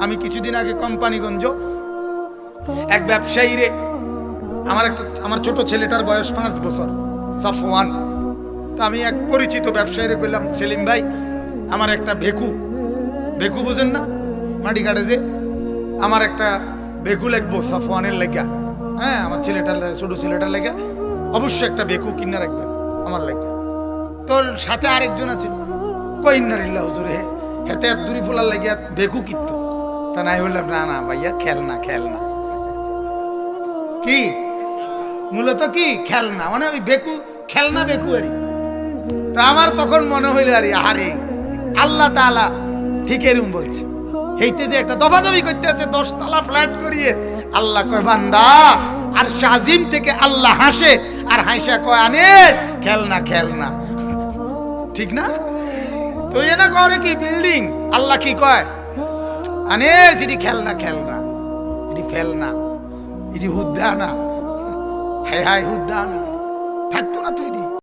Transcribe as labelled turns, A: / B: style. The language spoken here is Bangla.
A: আমি কিছুদিন আগে কোম্পানিগঞ্জ এক ব্যবসায়ী রে, আমার ছোট ছেলেটার বয়স 5 বছর, সাফওয়ান। তো আমি এক পরিচিত ব্যবসায়ী রে বললাম, সেলিম ভাই আমার একটা ভেকু বুঝেন না, মাটি কাটে যে, আমার একটা ভেকু লাগবো সাফওয়ানের লেগা। হ্যাঁ, আমার ছেলেটার ছোট ছেলেটার লেগা অবশ্যই একটা ভেকু কিনে রাখবেন আমার লেগা। তোর সাথে আরেকজন আছে, কই ইন্নারিল্লাহ হুজুর, হেতে দূরি ফোলার লাগিয়া ভেকু কিনতো। তা নাই বললাম, না না ভাইয়া, খেলনা কি মূলত কি খেলনা, মানে ওই বেকু খেলনা বেকু আরি। তা আমার তখন মনে হইল আরে আরে আল্লাহ তাআলা ঠিক এরকম বলছে, হেইতে যে একটা দফাদফি করতে আছে 10 তলা ফ্ল্যাট করিয়ে, আল্লাহ কয় বান্দা আর শাজিম থেকে আল্লাহ হাসে, আর হাসা কয় আনিস খেলনা, ঠিক না? তো এ না করে কি বিল্ডিং, আল্লাহ কি কয় আনিস এটি খেলনা, এটি ফেলনা, এটি হুদ্দানা, হায় হুদ্দানা থাকতো না তুই।